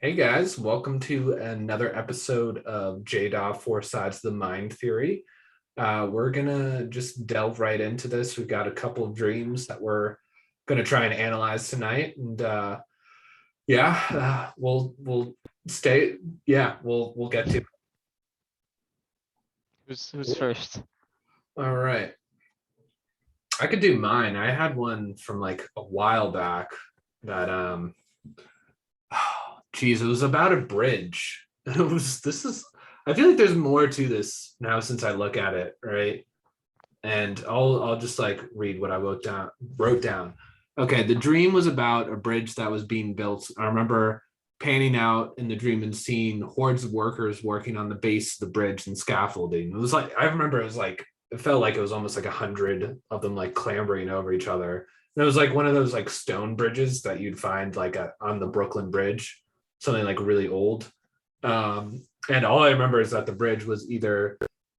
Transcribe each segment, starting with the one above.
Hey guys, welcome to another episode of JDA Four Sides of the Mind Theory. We're gonna just delve right into this. We've got a couple of dreams that we're gonna try and analyze tonight, and we'll stay. We'll get to it. Who's first? All right. I could do mine. I had one from like a while back that geez, it was about a bridge. It was this is I feel like there's more to this now since I look at it, right? And I'll just like read what I wrote down. Okay, the dream was about a bridge that was being built. I remember panning out in the dream and seeing hordes of workers working on the base of the bridge and scaffolding. It was like I remember it felt like it was almost like 100 of them like clambering over each other. And it was like one of those like stone bridges that you'd find like on the Brooklyn Bridge, something like really old. And all I remember is that the bridge was either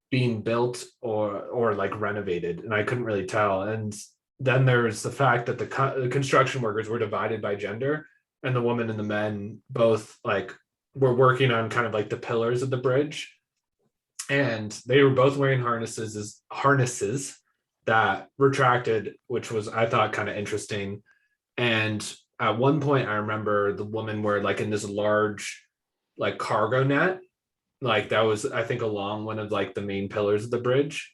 being built or like renovated, and I couldn't really tell. And then there's the fact that the construction workers were divided by gender, and the women and the men both like were working on kind of like the pillars of the bridge, and they were both wearing harnesses that retracted, which was I thought kind of interesting. And at one point I remember the woman were like in this large like cargo net, like that was I think along one of like the main pillars of the bridge,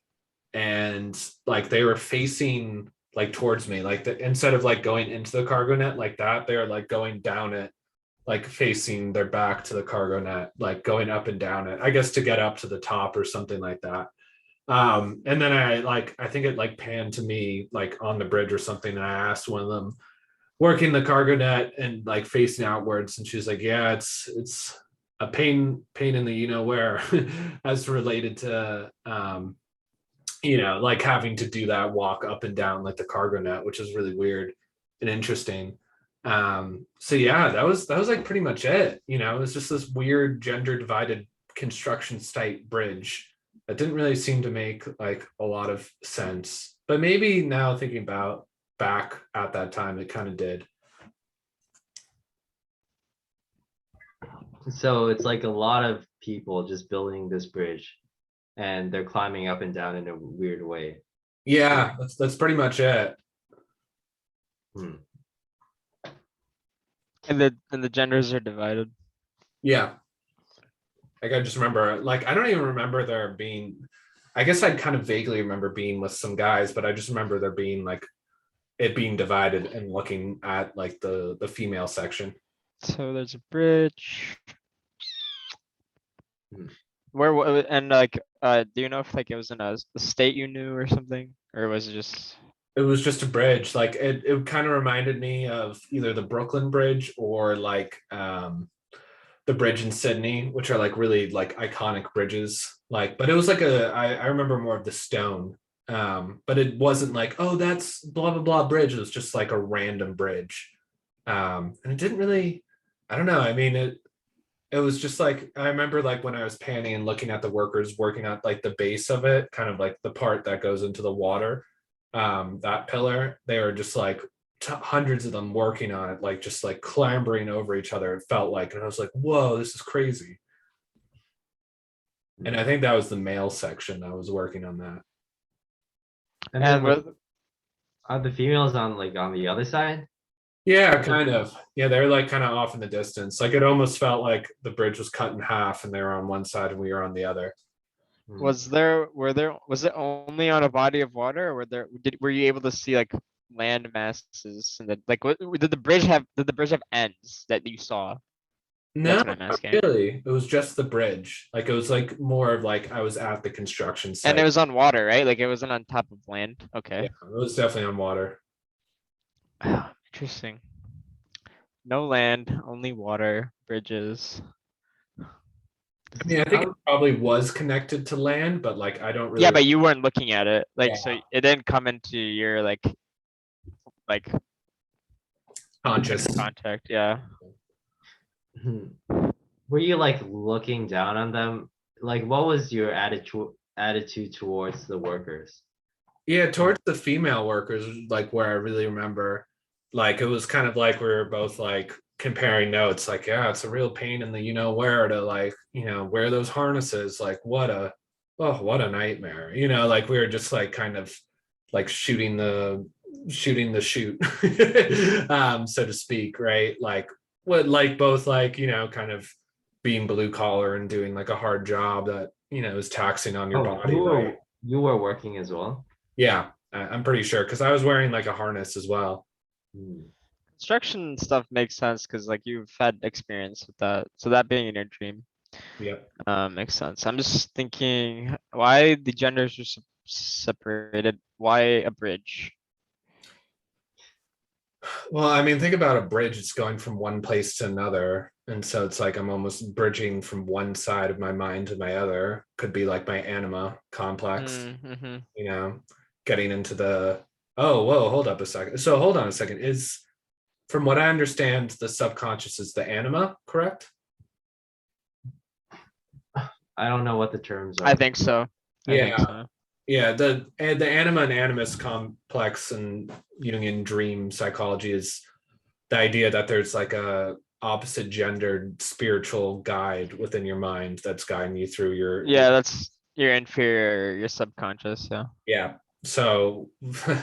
and like they were facing like towards me, like instead of like going into the cargo net like that, they're like going down it, like facing their back to the cargo net, like going up and down it, I guess to get up to the top or something like that. And then I think it like panned to me like on the bridge or something, and I asked one of them working the cargo net and like facing outwards, and she's like, yeah, it's a pain in the you know where, as related to like having to do that walk up and down like the cargo net, which is really weird and interesting. So yeah, that was like pretty much it. It was just this weird gender divided construction site bridge that didn't really seem to make like a lot of sense, but maybe now thinking about back at that time it kind of did. So it's like a lot of people just building this bridge and they're climbing up and down in a weird way. Yeah, that's pretty much it. Hmm. And the genders are divided. Yeah, like I just remember, like I don't even remember there being, I guess I kind of vaguely remember being with some guys, but I just remember there being like it being divided and looking at like the female section. So there's a bridge. Hmm. And like do you know if like it was in a state you knew or something? Or was it just It was just a bridge. Like it kind of reminded me of either the Brooklyn Bridge or like the bridge in Sydney, which are like really like iconic bridges. Like, but it was like I remember more of the stone. But it wasn't like, oh, that's blah blah blah bridge. It was just like a random bridge. And it didn't really, I don't know. I mean, it was just like I remember like when I was panning and looking at the workers working at like the base of it, kind of like the part that goes into the water, that pillar, they were just like hundreds of them working on it, like just like clambering over each other, it felt like. And I was like, whoa, this is crazy. And I think that was the male section that was working on that. And and then like, what are the females on the other side? Yeah, kind of. Yeah, they're like kind of off in the distance. Like it almost felt like the bridge was cut in half and they were on one side and we were on the other. Hmm. was it only on a body of water, or were you able to see like land masses and like did the bridge have ends that you saw? No, That's what I'm not asking. really. It was just the bridge. Like it was like more of like I was at the construction And it site. was on water, right? Like it wasn't on top of land. Yeah, Okay. it was definitely on water. Interesting. No land, only water, bridges. I mean, I think it probably was connected to land, but like I don't Yeah, really. but you weren't looking at it. Like, so Yeah, it didn't come into your like point conscious. of contact. Yeah. Hmm. Were you like looking down on them? Like, what was your attitude towards the workers? Yeah, towards the female workers, like where I really remember, like it was kind of like we were both like comparing notes, like, yeah, it's a real pain in the where to like, wear those harnesses. Like, what a nightmare. Like we were just like kind of like shooting the shoot, so to speak, right? Like what like both like, kind of being blue collar and doing like a hard job that, is taxing on your Oh, body, right? you were working as well. Yeah, I'm pretty sure because I was wearing like a harness as well. Hmm. Construction stuff makes sense because like you've had experience with that. So that being in your dream, Yep. makes sense. I'm just thinking why the genders are separated. Why a bridge? Well, I mean, think about a bridge. It's going from one place to another. And so it's like I'm almost bridging from one side of my mind to my other. Could be like my anima complex, Mm-hmm. you know, getting into the, oh, whoa, hold up a second. So hold on a second. From what I understand, the subconscious is the anima, correct? I don't know what the terms are. I think so. I think Yeah. so. Yeah. The anima and animus complex and Jungian dream psychology is the idea that there's like a opposite gendered spiritual guide within your mind that's guiding you through Yeah, that's your inferior, your subconscious. Yeah. yeah. So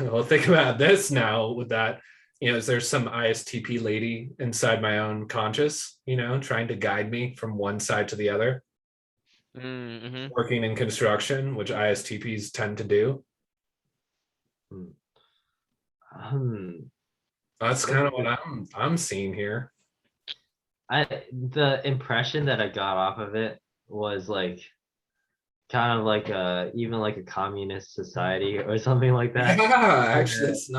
well, think about this now with that, is there some ISTP lady inside my own conscious, trying to guide me from one side to the other, Mm-hmm. working in construction, which ISTPs tend to do. Hmm. That's kind of what I'm seeing here. The impression that I got off of it was like kind of like even like a communist society or something like that. Yeah, actually, that's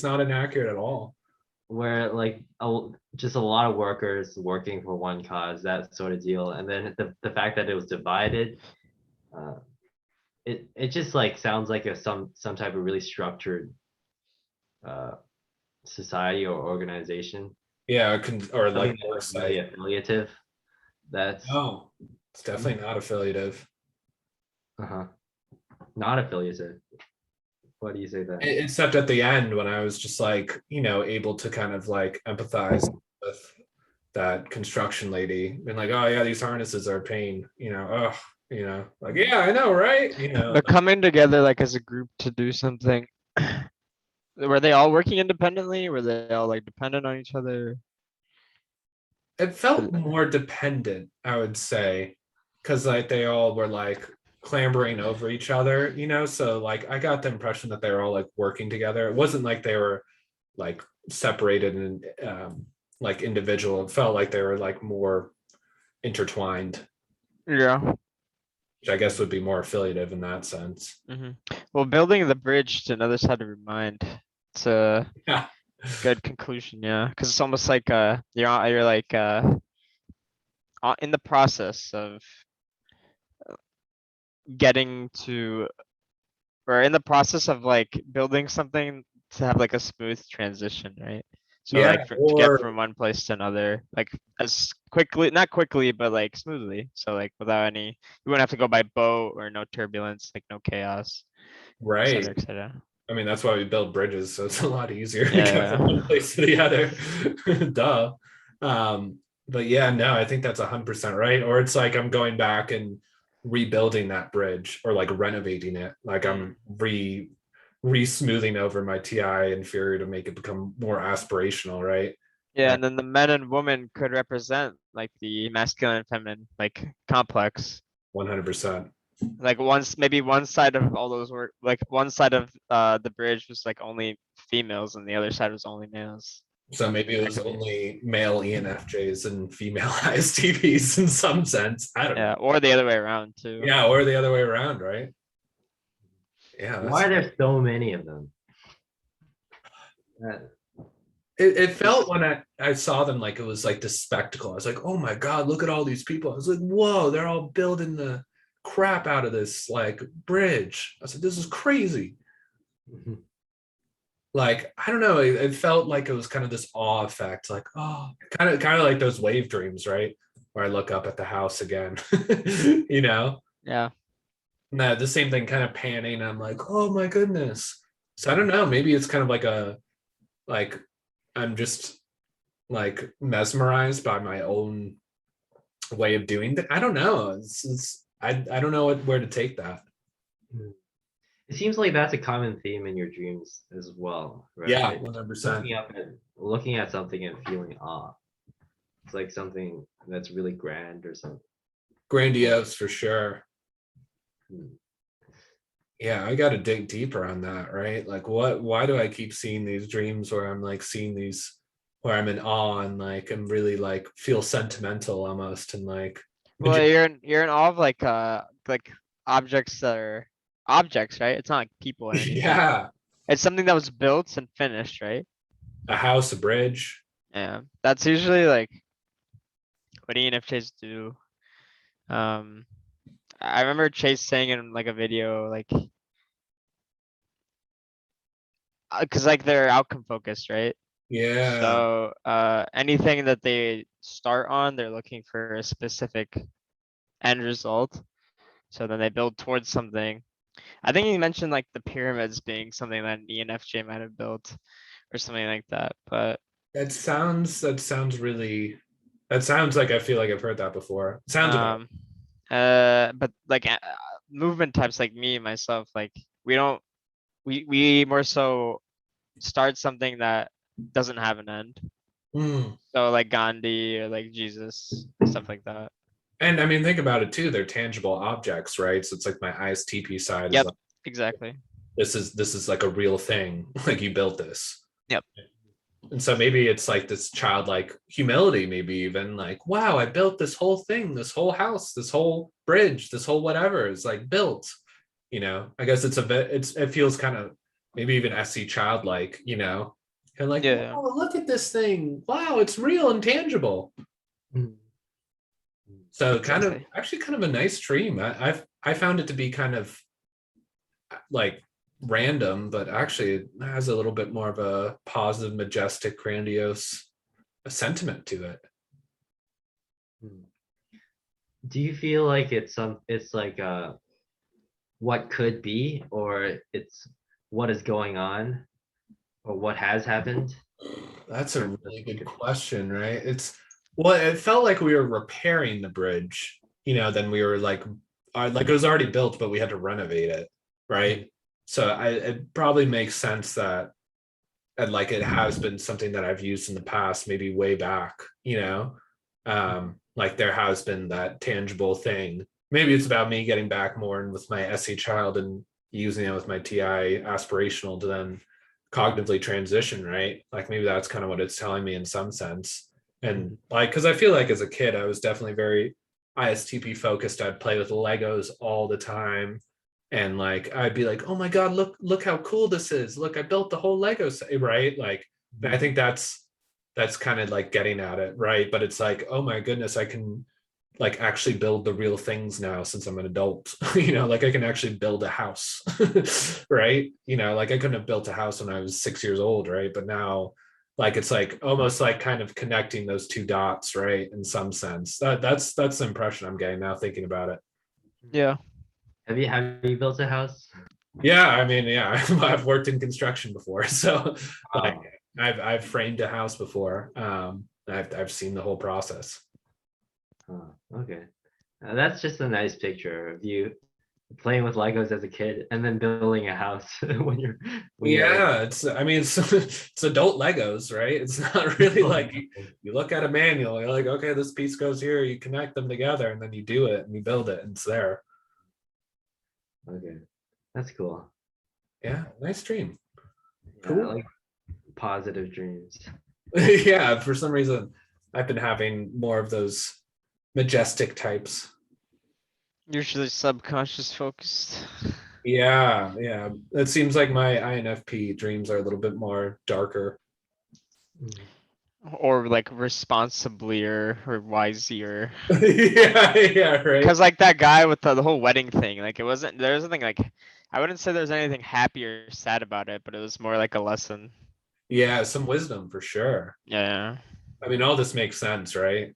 not inaccurate at all. Where like just a lot of workers working for one cause, that sort of deal. And then the fact that it was divided, uh, it just like sounds like some type of really structured uh, society or organization. Yeah, or like Something work that's really site. affiliative. That's No, it's definitely not affiliative. uh-huh. Not affiliative. Why do you say that? Except at the end when I was just like, able to kind of like empathize with that construction lady and like, oh yeah, these harnesses are a pain, oh, like, yeah, I know, right? But coming together like as a group to do something. Were they all working independently? Were they all like dependent on each other? It felt more dependent, I would say, because like they all were like clambering over each other, so like I got the impression that they were all like working together. It wasn't like they were like separated and like individual. It felt like they were like more intertwined, Yeah. which I guess would be more affiliative in that sense. Mm-hmm. Well, building the bridge to another side of your mind. It's a Yeah. good conclusion, yeah. Because it's almost like you're like in the process of getting to, or in the process of like building something to have like a smooth transition, right? So Yeah, like to get from one place to another, like as quickly, not quickly, but like smoothly. So like without any, you wouldn't have to go by boat or no turbulence, like no chaos, et right. cetera, et cetera. I mean, that's why we build bridges, so it's a lot easier to Yeah, get from yeah. one place to the other. Duh. But yeah, no, I think that's 100% right. Or it's like I'm going back and rebuilding that bridge or like renovating it. Like I'm re-smoothing over my TI inferior to make it become more aspirational, right? Yeah, and then the men and women could represent like the masculine and feminine like complex. 100%. Like maybe one side of all those were like one side of the bridge was like only females and the other side was only males. So maybe it That was could be. only male ENFJs and female ISTPs in some sense. I don't Yeah, know. or the other way around too. Yeah, or the other way around, right? Yeah. Why are there so many of them? It felt when I saw them like it was like this spectacle. I was like, oh my God, look at all these people. I was like, whoa, they're all building the crap out of this like bridge. I said, this is crazy. Like, I don't know, it felt like it was kind of this awe effect, like, oh, kind of like those wave dreams, right? Where I look up at the house again, Yeah. No, the same thing kind of panning. I'm like, oh my goodness. So I don't know, maybe it's kind of like I'm just like mesmerized by my own way of doing that. I don't know. I don't know where to take that. It seems like that's a common theme in your dreams as well, right? Yeah, 100%. Looking at something and feeling awe. It's like something that's really grand or something. Grandiose for sure. Hmm. Yeah, I got to dig deeper on that, right? Like why do I keep seeing these dreams where I'm like seeing these where I'm in awe and like I'm really like feel sentimental almost and like Well, you're in all of like objects that are objects, right? It's not like people or anything. yeah, It's something that was built and finished, right? a house, a bridge. Yeah. That's usually like what ENFJs do. Um, I remember Chase saying in like a video, like, cause like they're outcome focused, right? Yeah, So, anything that they start on, they're looking for a specific end result. So then they build towards something. I think you mentioned like the pyramids being something that an ENFJ might have built or something like that, but that sounds like I feel like I've heard that before. It sounds about um, but like movement types like me myself, like we don't we more so start something that doesn't have an end. Mm. So like Gandhi or like Jesus, stuff like that. And I mean think about it too, they're tangible objects, right? So it's like my ISTP side is Yep, like exactly. this is like a real thing. Like you built this. Yep. And so maybe it's like this childlike humility, maybe even like, wow, I built this whole thing, this whole house, this whole bridge, this whole whatever is like built. I guess it's a bit, it feels kind of maybe even SC childlike, and like, Yeah. wow, look at this thing. Wow, it's real and tangible. Mm. So kind of Exactly. actually kind of a nice dream. I found it to be kind of like random, but actually it has a little bit more of a positive, majestic, grandiose sentiment to it. Hmm. Do you feel like it's like what could be, or it's what is going on, or what has happened? That's a really good question, right? It felt like we were repairing the bridge, then we were like it was already built, but we had to renovate it, right? So it probably makes sense that, and like it has been something that I've used in the past, maybe way back, like there has been that tangible thing. Maybe it's about me getting back more and with my SE child and using it with my TI aspirational to then cognitively transition, right? Like maybe that's kind of what it's telling me in some sense. And like, because I feel like as a kid, I was definitely very ISTP focused. I'd play with Legos all the time. And like I'd be like, oh my God, look how cool this is. Look, I built the whole Lego set, right? Like, and I think that's kind of like getting at it, right? But it's like, oh my goodness, I can like actually build the real things now since I'm an adult. Like I can actually build a house, right? Like I couldn't have built a house when I was 6 years old, right? But now, like it's like almost like kind of connecting those two dots, right? In some sense, that's the impression I'm getting now thinking about it. Yeah. Have you built a house? Yeah, I mean, yeah, I've worked in construction before, so like Oh, I've framed a house before. I've seen the whole process. oh, okay. That's just a nice picture of you playing with Legos as a kid and then building a house when you're Yeah, I mean, it's adult Legos, right? It's not really like you look at a manual, you're like, okay, this piece goes here, you connect them together, and then you do it and you build it, and it's there. Okay, that's cool. Yeah, nice dream. Yeah, Cool. I like positive dreams. Yeah, for some reason, I've been having more of those majestic types. Usually subconscious focused. Yeah. It seems like my INFP dreams are a little bit more darker. Mm. Or like responsibly or wisier. Yeah, right. Cause like that guy with the whole wedding thing, like there was nothing like, I wouldn't say there's anything happy or sad about it, but it was more like a lesson. Yeah, some wisdom for sure. Yeah. I mean, all this makes sense, right?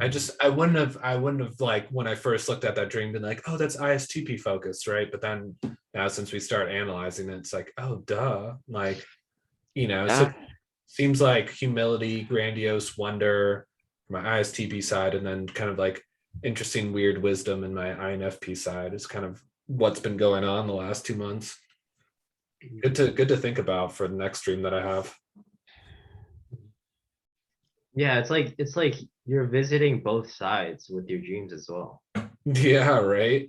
I wouldn't have like when I first looked at that dream been like, oh, that's ISTP focused, right? But then now since we start analyzing it, it's like, oh duh. Like, so Yeah. seems like humility, grandiose wonder for my ISTP side, and then kind of like interesting, weird wisdom in my INFP side is kind of what's been going on the last 2 months. Good to think about for the next dream that I have. Yeah, it's like you're visiting both sides with your dreams as well. Yeah, right.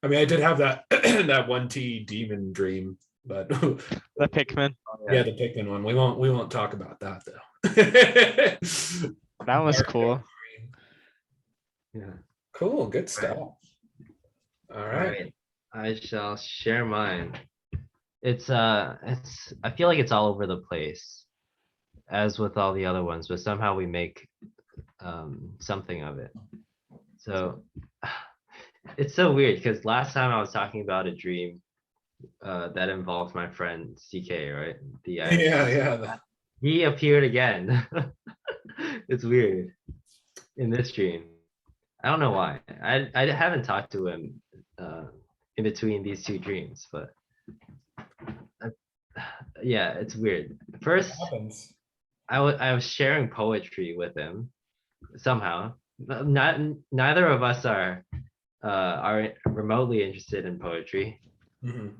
I mean, I did have that that 1T demon dream, but The Pikmin. yeah, the Pikmin one. We won't talk about that though. That was Dark cool. dream. Yeah. Cool, good stuff. Right. All All right. right. I shall share mine. It's I feel like it's all over the place, as with all the other ones, but somehow we make something of it. So it's so weird because last time I was talking about a dream that involved my friend CK, right? Yeah. He appeared again. It's weird in this dream. I don't know why. I haven't talked to him in between these two dreams, but yeah, it's weird. First, Happens. I was sharing poetry with him somehow. Not neither of us are remotely interested in poetry. Mhm.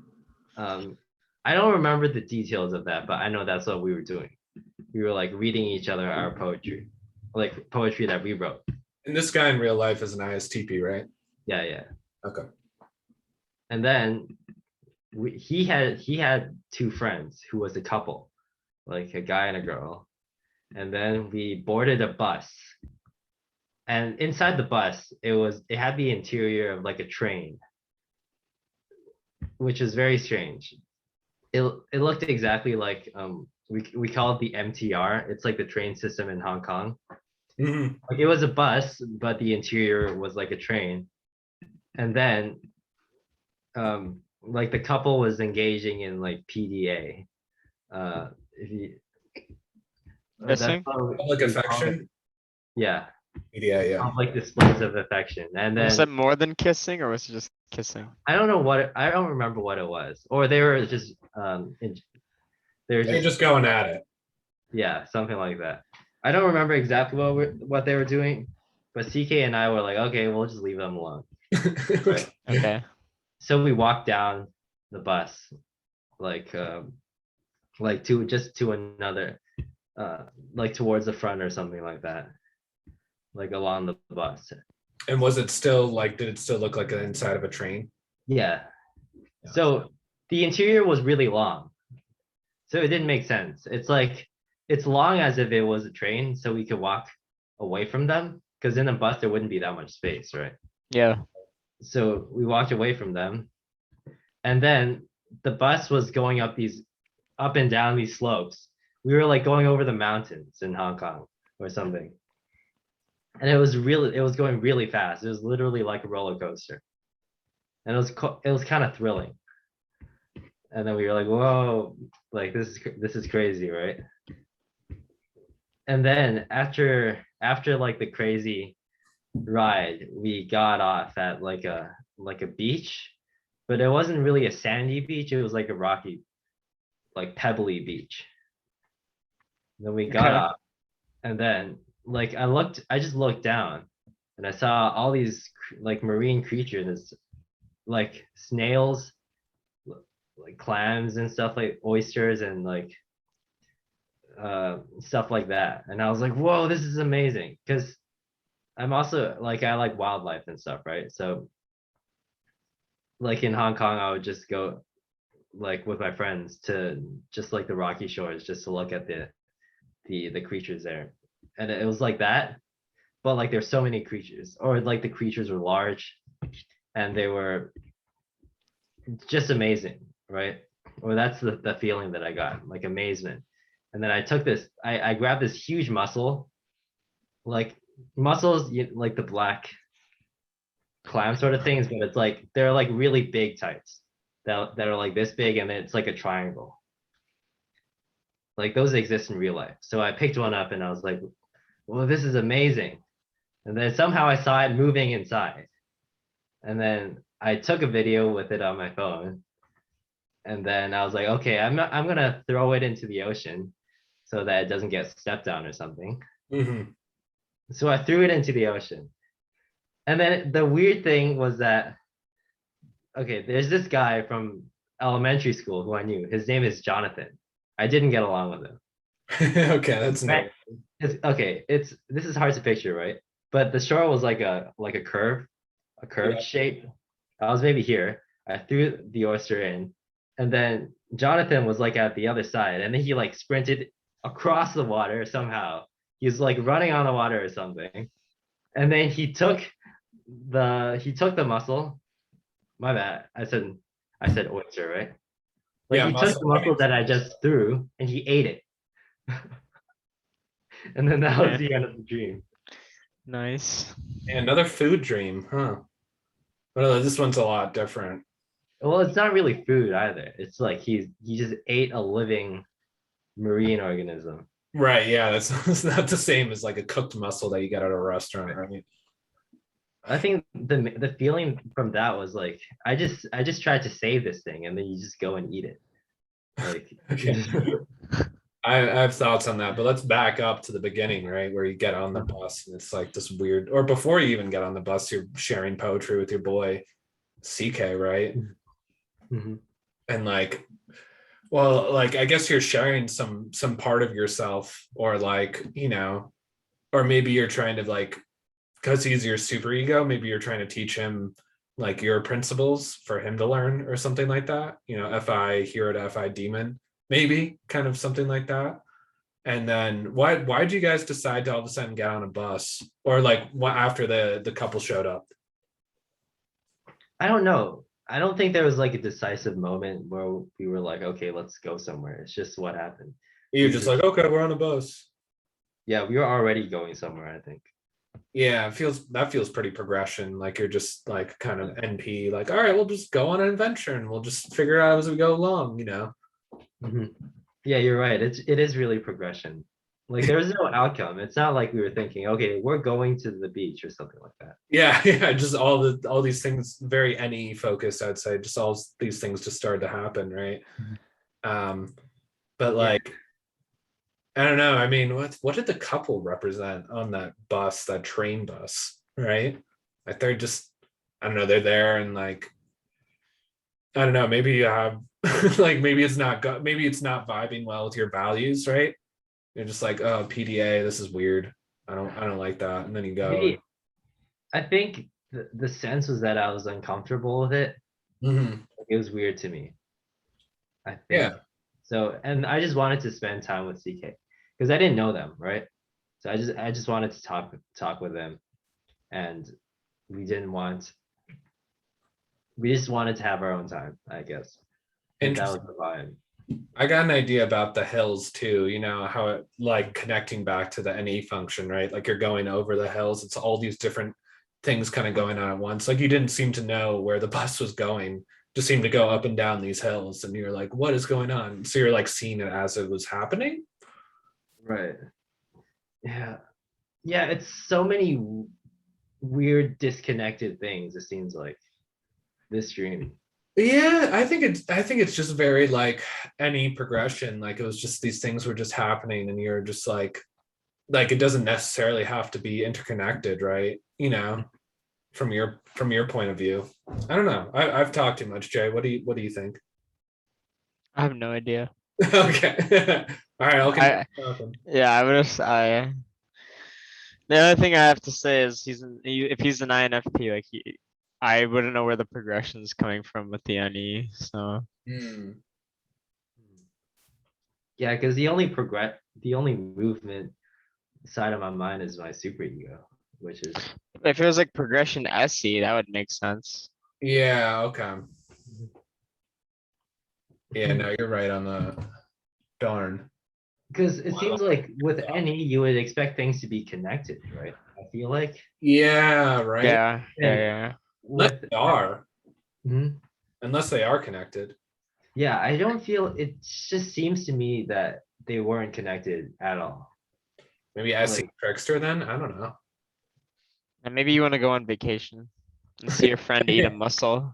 I don't remember the details of that, but I know that's what we were doing. We were like reading each other our poetry, like poetry that we wrote. And this guy in real life is an ISTP, right? Yeah. Okay. And then he had two friends who was a couple, like a guy and a girl. And then we boarded a bus. And inside the bus, it had the interior of like a train, which is very strange. It looked exactly like we call it the MTR. It's like the train system in Hong Kong. Mhm. Like it was a bus, but the interior was like a train. And then like the couple was engaging in like PDA. If you that's Kissing? how Public we call it. affection. Yeah, Yeah. public displays of affection. And Was it then more than kissing or was it just kissing? I don't know I don't remember what it was. Or they were just they're They're just just going at it. yeah, something like that. I don't remember exactly what they were doing, but CK and I were like, okay, we'll just leave them alone. Right. Okay. So we walked down the bus, like to another, like towards the front or something like that, like along the bus. And was it still like? Did it still look like the inside of a train? Yeah. So the interior was really long, so it didn't make sense. It's like it's long as if it was a train, so we could walk away from them. Because in a bus there wouldn't be that much space, right? Yeah. So we walked away from them, and then the bus was going up and down these slopes. We were like going over the mountains in Hong Kong or something, and it was going really fast. It was literally like a roller coaster, and it was kind of thrilling. And then we were like, whoa, like this is crazy, right? And then after like the crazy ride, we got off at like a beach, but it wasn't really a sandy beach. It was like a rocky, like pebbly beach. Then we got Okay. off, and then like I just looked down, and I saw all these like marine creatures, like snails, like clams and stuff, like oysters and like stuff like that. And I was like, whoa, this is amazing. Because I'm also like I like wildlife and stuff, right? So like in Hong Kong, I would just go like with my friends to just like the rocky shores just to look at the creatures there. And it was like that, but like there's so many creatures, or like the creatures were large and they were just amazing, right? Or that's the feeling that I got, like amazement. And then I took this, I grabbed this huge mussel, like mussels, like the black clam sort of things, but it's like they're like really big types that are like this big, and it's like a triangle. Like those exist in real life. So I picked one up and I was like, well, this is amazing. And then somehow I saw it moving inside. And then I took a video with it on my phone. And then I was like, okay, I'm gonna throw it into the ocean. so that it doesn't get stepped on or something. Mhm. So I threw it into the ocean. And then the weird thing was that, okay, there's this guy from elementary school who I knew. His name is Jonathan. I didn't get along with him. Okay, that's Right. nice. This is hard to picture, right? But the shore was like a curve, a curved Yeah. shape. I was maybe here. I threw the oyster in, and then Jonathan was like at the other side, and then he like sprinted across the water somehow. He was like running on the water or something, and then he took the mussel. My bad. I said oyster, right? Like Yeah, he took muscle. the mussel that I just threw and he ate it. And then that was Okay. the end of the dream. Nice. Yeah, another food dream, huh? Well, this one's a lot different. Well, it's not really food either. It's like he just ate a living marine organism. Right, yeah, that's it's not the same as like a cooked mussel that you get at a restaurant, right? I think the feeling from that was like I just tried to save this thing and then you just go and eat it. Like Okay. I have thoughts on that, but let's back up to the beginning, right? Where you get on the bus and it's like this weird, or before you even get on the bus, you're sharing poetry with your boy CK, right? Mhm. And like, well, like I guess you're sharing some part of yourself, or like, or maybe you're trying to like, because he's your super ego, maybe you're trying to teach him like your principles for him to learn or something like that. FI hero to FI demon, maybe kind of something like that. And then why'd you guys decide to all of a sudden get on a bus, or like what after the couple showed up? I don't know. I don't think there was like a decisive moment where we were like, okay, let's go somewhere. It's just what happened. You're We just just like, okay, we're on a bus. Yeah, we were already going somewhere, I think. Yeah, that feels pretty progression. Like you're just like kind of NP, like, all right, we'll just go on an adventure and we'll just figure it out as we go along. Mhm. Yeah, you're right. It is really progression. Like there was no outcome. It's not like we were thinking, okay, we're going to the beach or something like that. Yeah, yeah, just all these things very NE focused, I'd say. Just all these things just started to happen, right? But Yeah. like, I don't know. I mean, what did the couple represent on that bus, that train bus, right? Like they're just, I don't know, they're there and like, I don't know, maybe you have like maybe it's not vibing well with your values, right? You're just like, oh, PDA, this is weird. I don't like that. And then you go, Maybe I think the sense was that I was uncomfortable with it. mhm, It was weird to me. I think. yeah. So, and I just wanted to spend time with CK because I didn't know them, right? So I just wanted to talk with them, and we didn't want we just wanted to have our own time, I guess. And that was Interesting. the vibe. I got an idea about the hills too, how it like connecting back to the NE function, right? Like you're going over the hills. It's all these different things kind of going on at once. Like you didn't seem to know where the bus was going, just seemed to go up and down these hills. And you're like, what is going on? So you're like seeing it as it was happening. Right. Yeah. Yeah, it's so many weird disconnected things, it seems like this dream. Yeah, I think it's just very like any progression. Like it was just these things were just happening and you're just like it doesn't necessarily have to be interconnected, right? From your point of view. I don't know. I've talked too much, Jay. What do you think? I have no idea. Okay. All right, I'll continue I talking. yeah, the other thing I have to say is if he's an INFP, like I wouldn't know where the progression is coming from with the NE. So Hmm. Yeah, because the only movement side of my mind is my super ego, which is if it was like progression SE, that would make sense. Yeah, okay. Yeah, no, you're right on that. Darn. because it seems like with any you would expect things to be connected, right? I feel like. Yeah, right. Yeah, yeah, And yeah. Unless with they are. Mhm. Unless they are connected. Yeah, I don't feel it just seems to me that they weren't connected at all. Maybe SC Like Trickster then? I don't know. And maybe you want to go on vacation and see your friend eat a mussel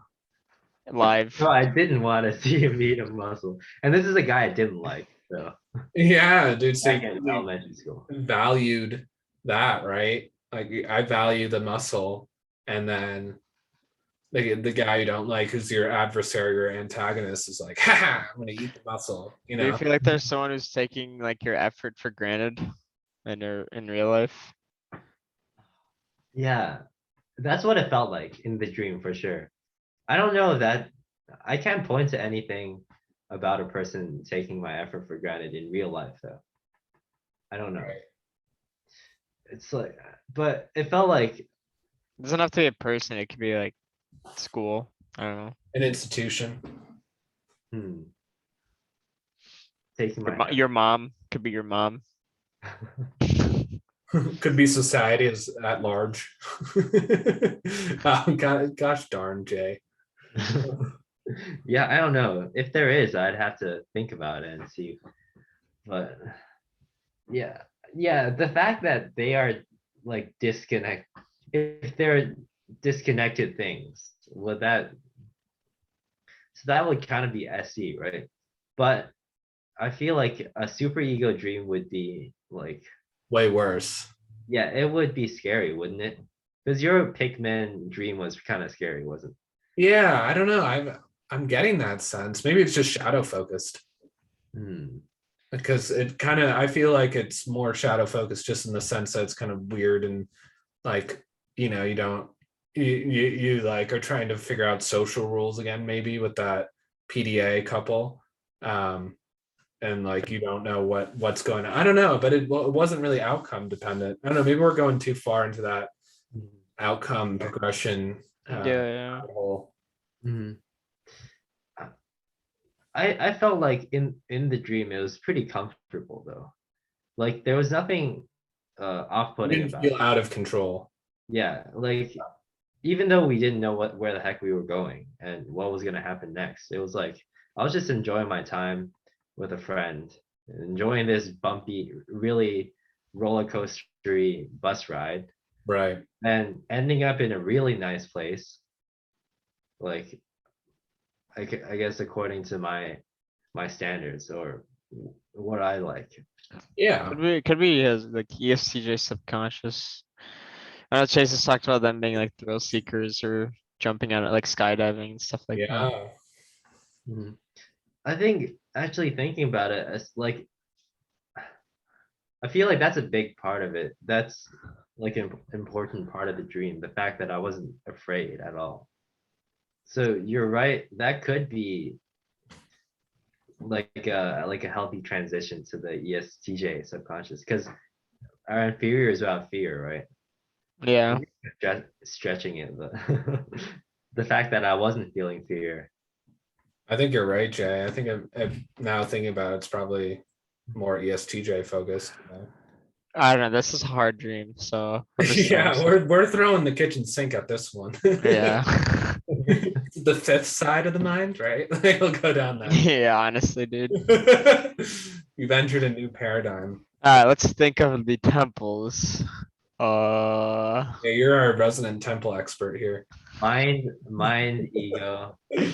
live. no, I didn't want to see him eat a muscle. And this is a guy I didn't like. So Yeah, dude. So back you in really elementary school. valued that, right? Like I value the muscle, and then the guy you don't like, who's your adversary or antagonist, is like, ha, I'm gonna eat the muscle, you Do you know? feel like there's someone who's taking like your effort for granted in real life? Yeah, that's what it felt like in the dream for sure. I don't know that I can't point to anything about a person taking my effort for granted in real life though. I don't know. Right. It's like, but it felt like, It doesn't have to be a person, it could be like school. I don't know. An institution. hmm, taking Your, my your mom could be your mom. Could be society as at large. Gosh darn, Jay. effort. Yeah, I don't know. If there is, I'd have to think about it and see. But yeah, yeah, the fact that they are like if they're disconnected things, would that so that would kind of be SE, right? But I feel like a super ego dream would be like, Way worse. yeah, it would be scary, wouldn't it? Because your Pikmin dream was kind of scary, wasn't Yeah, I don't know. I'm getting that sense. Maybe it's just shadow focused. it? Hmm. Because it kind of, I feel like it's more shadow focused just in the sense that it's kind of weird, and like, you don't, you like are trying to figure out social rules again, maybe with that PDA couple. And like you don't know what's going on. I don't know, but it wasn't really outcome dependent. I don't know, maybe we're going too far into that outcome progression Yeah. hole. Mhm. I felt like in the dream it was pretty comfortable though. Like there was nothing You off-putting didn't about feel it. out of control. Yeah, like even though we didn't know where the heck we were going and what was gonna happen next, it was like I was just enjoying my time with a friend, enjoying this bumpy, really roller coastery bus ride, Right. and ending up in a really nice place. Like I guess according to my standards or what I like. Yeah. Could be his like ESTJ subconscious. I know Chase has talked about them being like thrill seekers or jumping out like skydiving and stuff like that. Yeah. Mhm. I think actually thinking about it, it's like I feel like that's a big part of it. That's like an important part of the dream, the fact that I wasn't afraid at all. So you're right, that could be like a healthy transition to the ESTJ subconscious because our inferior is about fear, right? Yeah. Stretching it, but the fact that I wasn't feeling fear. I think you're right, Jay. I think I'm now thinking about it, it's probably more ESTJ focused. I don't know. This is a hard dream, so I'm just throwing Yeah, stuff. we're throwing the kitchen sink at this one. Yeah. The fifth side of the mind, right? Like, we'll go down that. Yeah, honestly, dude. You've entered a new paradigm. Alright, let's think of the temples. Yeah, you're our resident temple expert here. Mind, ego, and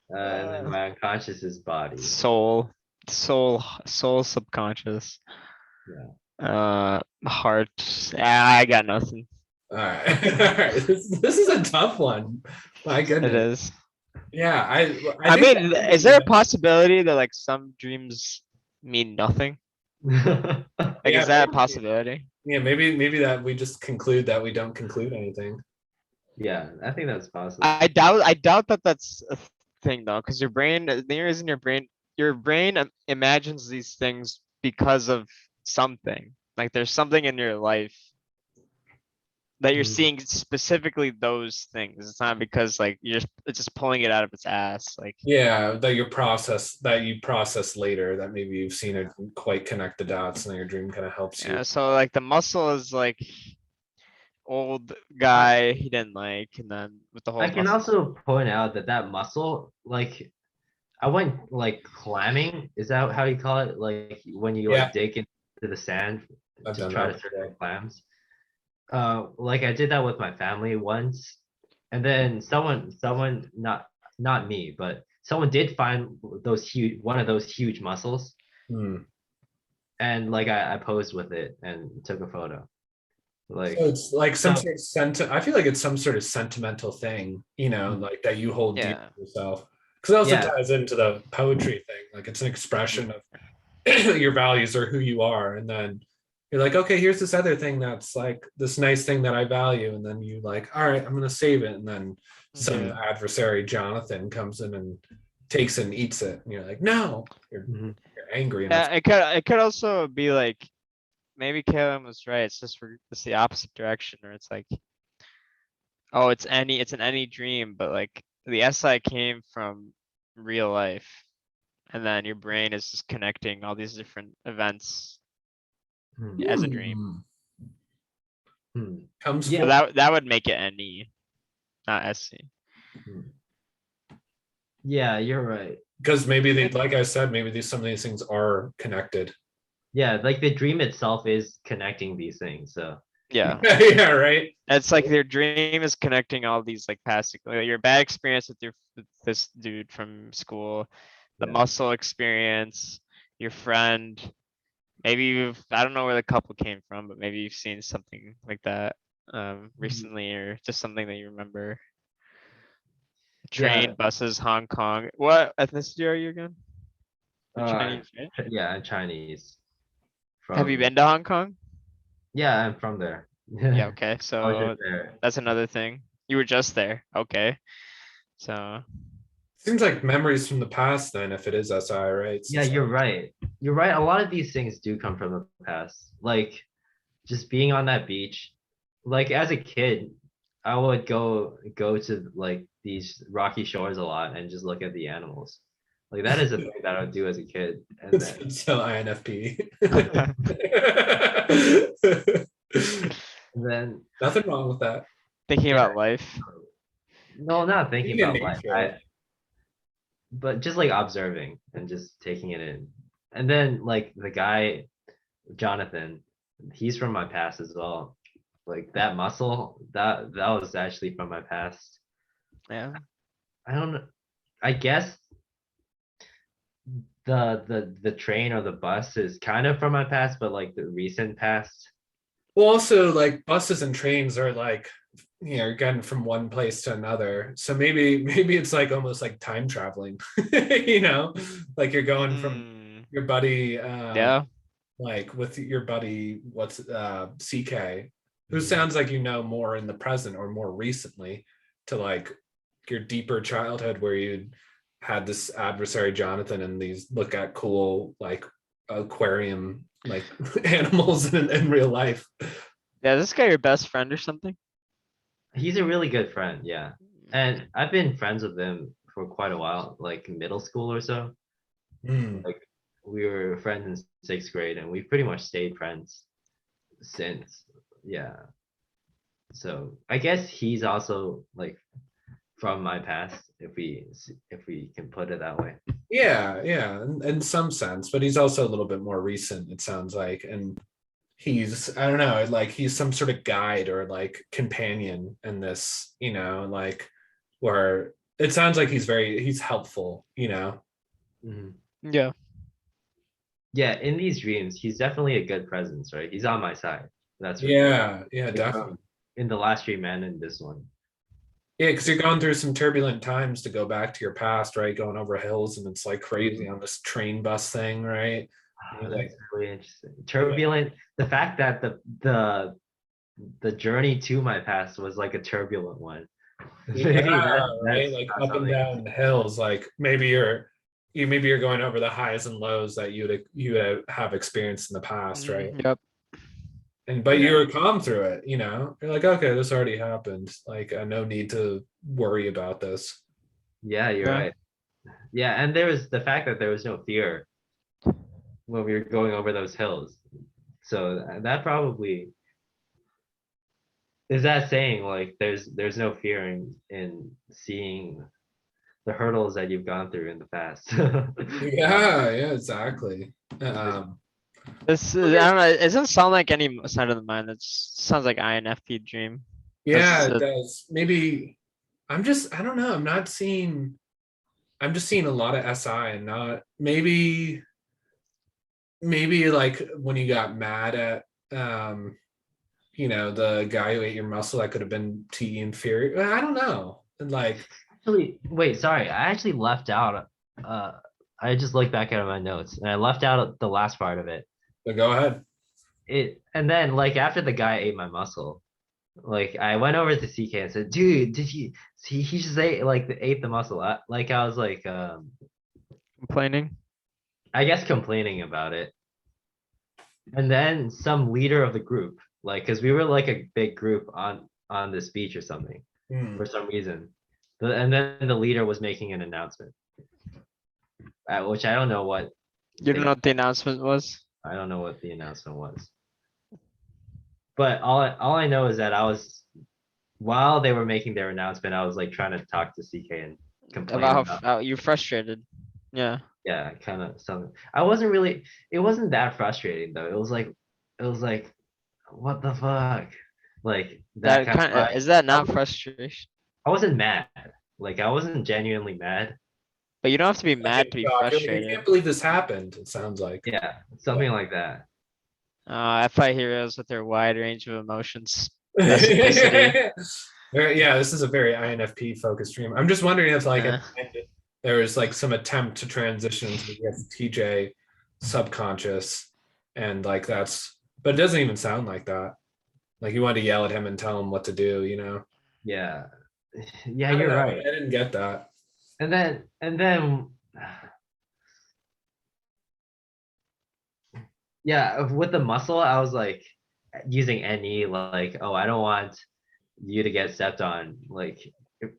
then uh, my unconscious is body. soul, subconscious. Yeah. Heart. I got nothing. All right. All right. This is a tough one. My It goodness. is. Yeah, I think mean, is there a possibility that like some dreams mean nothing? Like, yeah, is that a maybe, possibility? yeah, maybe that we just conclude that we don't conclude anything. Yeah, I think that's possible. I doubt that that's a thing though, because your brain, there is in your brain imagines these things because of something. Like there's something in your life that you're Mhm. seeing specifically those things. It's not because like it's just pulling it out of its ass. Like Yeah, that you process later, that maybe you've seen it quite connect the dots, and then your dream kind of helps you. yeah, so like the muscle is like old I, guy he didn't like, and then with the I whole can muscle. also point out that that muscle, like I went like clamming. Is that how you call it? Like when you Yeah, like dig into the sand I've to done try that to search before. for clams. Like I did that with my family once, and then someone not me, but someone did find one of those huge mussels, Hmm. and like I posed with it and took a photo. Like So it's like some so sort of I feel like it's some sort of sentimental thing, like that you hold dear Yeah. to yourself. Because it also yeah. ties into the poetry thing. Like it's an expression of your values or who you are. And then you're like, okay, here's this other thing that's like this nice thing that I value. And then you like, all right, I'm gonna save it. And then some Mhm. adversary, Jonathan, comes in and takes it and eats it. And you're like, no, Mhm. you're angry. And Yeah, it could also be like maybe Callum was right. It's the opposite direction, where it's like, oh, it's an any dream, but like the SI came from real life, and then your brain is just connecting all these different events Hmm. as a dream. Hmm. comes Yeah. So full that would make it NE, not SC. Hmm. Yeah, you're right. because maybe they, like I said, maybe some of these things are connected. Yeah, like the dream itself is connecting these things. So Yeah, Yeah, right. it's like their dream is connecting all these like past, like your bad experience with this dude from school, the yeah. muscle experience, your friend. Maybe I don't know where the couple came from, but maybe you've seen something like that recently, or just something that you remember. Yeah. Train, buses, Hong Kong. What ethnicity are you again? You're Uh Chinese, right? yeah, I'm Chinese Have you from been to Hong Kong? yeah, I'm from there. Yeah, okay. I was just So there. that's another thing. You were just there. Okay. So Seems like memories from the past then, if it is SI, right? Yeah, Since you're right. You're right. A lot of these things do come from the past. Like just being on that beach. Like as a kid, I would go to like these rocky shores a lot and just look at the animals. Like that is a thing that I would do as a kid. And then it's so INFP. and then Nothing wrong with that. thinking yeah, about life. no, not thinking Being in about life. nature. But just like observing and just taking it in. And then like the guy, Jonathan, he's from my past as well. Like that muscle, that was actually from my past. Yeah. I don't know. I guess the train or the bus is kind of from my past, but like the recent past. Well, also like buses and trains are like, getting from one place to another. So maybe it's like almost like time traveling, like you're going from Hmm. your buddy, Yeah. like with your buddy, what's CK, who Mhm. sounds like more in the present or more recently, to like your deeper childhood where you had this adversary Jonathan and these look at cool like aquarium like animals in real life. Yeah, this guy your best friend or something? He's a really good friend, yeah. And I've been friends with him for quite a while, like middle school or so. Hmm. Like we were friends in sixth grade, and we pretty much stayed friends since. Yeah. So I guess he's also like from my past, if we can put it that way. Yeah, in some sense, but he's also a little bit more recent, it sounds like. And he's, I don't know, like he's some sort of guide or like companion in this, like where it sounds like he's helpful. Mhm. Yeah. Yeah, in these dreams, he's definitely a good presence, right? He's on my side. That's for sure. Yeah, Like, definitely. in the last dream and in this one. Yeah, because you're going through some turbulent times to go back to your past, right? Going over hills and it's like crazy on this train bus thing, right? Ah, You're that's like, really interesting. Turbulent. The fact that the journey to my past was like a turbulent one. Maybe yeah, right. that's Like not up and something. down hills. Like maybe you're going over the highs and lows that you would have experienced in the past, right? Yep. And but you Yeah, were calm through it. You're like, okay, this already happened. Like, no need to worry about this. yeah, you're Yeah. right. Yeah, and there was the fact that there was no fear when we were going over those hills. So that probably is that saying like there's no fear in seeing the hurdles that you've gone through in the past. Yeah, exactly. Um, I don't know. It doesn't sound like any side of the mind. It sounds like INFP dream. yeah, That's it a, does. Maybe I don't know. I'm just seeing a lot of SI and not maybe maybe like when you got mad at the guy who ate your muscle, that could have been TE inferior. I don't know. And like, Actually, wait, sorry. I actually left out. Uh, I just looked back at my notes and I left out the last part of it. but go ahead. And then like after the guy ate my muscle, like I went over to CK and said, "Dude, did you see? He just ate the muscle." I was like, Complaining. I guess complaining about it. And then some leader of the group, like, because we were like a big group on the speech or something Hmm. for some reason, and then the leader was making an announcement, which I don't know what. You don't know what the announcement was? I don't know what the announcement was. But all I know is that while they were making their announcement, I was like trying to talk to CK and complain About about, how you frustrated. Yeah. yeah, kind of something. It wasn't that frustrating though. It was like, what the fuck? Like that That kind kind of of, is that I not wasn't, frustration? I wasn't mad. Like I wasn't genuinely mad. But you don't have to be Like mad in to be shock. You're like, I frustrated. can't believe this happened. It sounds like. Yeah, something like that. FI heroes with their wide range of emotions. Specificity. Yeah, this is a very INFP focused stream. I'm just wondering if like Uh, at the end, there was like some attempt to transition to the TJ subconscious, and like but it doesn't even sound like that. Like you wanted to yell at him and tell him what to do, Yeah, yeah, I don't you're know. right. I didn't get that. And then yeah, with the muscle, I was like using NE, like, oh, I don't want you to get stepped on. Like,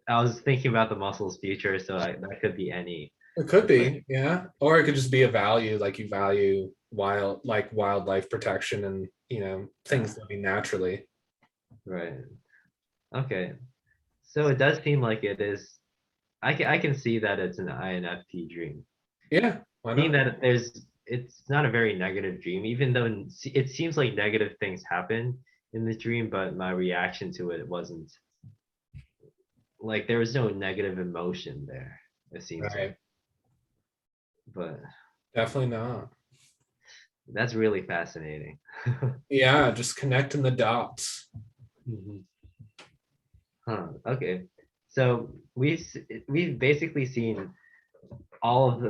I was thinking about the muscle's future, so that could be NE. It could It's like, be, yeah. Or it could just be a value, like you value wildlife protection and things living naturally. right. Okay. So it does seem like it is. I can see that it's an INFP dream. Yeah, why Seeing not? that it's not a very negative dream, even though it seems like negative things happen in the dream, but my reaction to it wasn't like there was no negative emotion there, it seems Right. like. But Definitely not. that's really fascinating. Yeah, just connecting the dots. Mhm. Huh, okay. So we've basically seen all of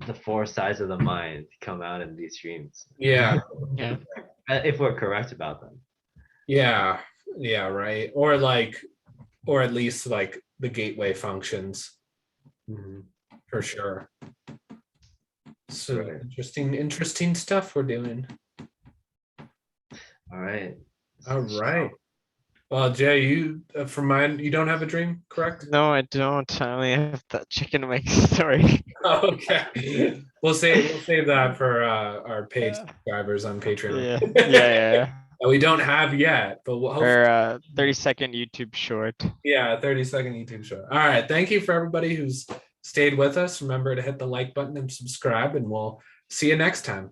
the four sides of the mind come out in these dreams. Yeah, yeah. If we're correct about them. yeah, yeah, right. Or at least like the gateway functions Mhm. for sure. So Right. interesting stuff we're doing. All right. All right. Well, Jay, you from mine, you don't have a dream, correct? No, I don't. I only have that chicken wing story. Okay. We'll save that for our paid Yeah. subscribers on Patreon. Yeah. Yeah. That we don't have yet, but we'll hopefully, Or 30-second YouTube short. yeah, 30-second YouTube show. All right. Thank you for everybody who's stayed with us. Remember to hit the like button and subscribe, and we'll see you next time.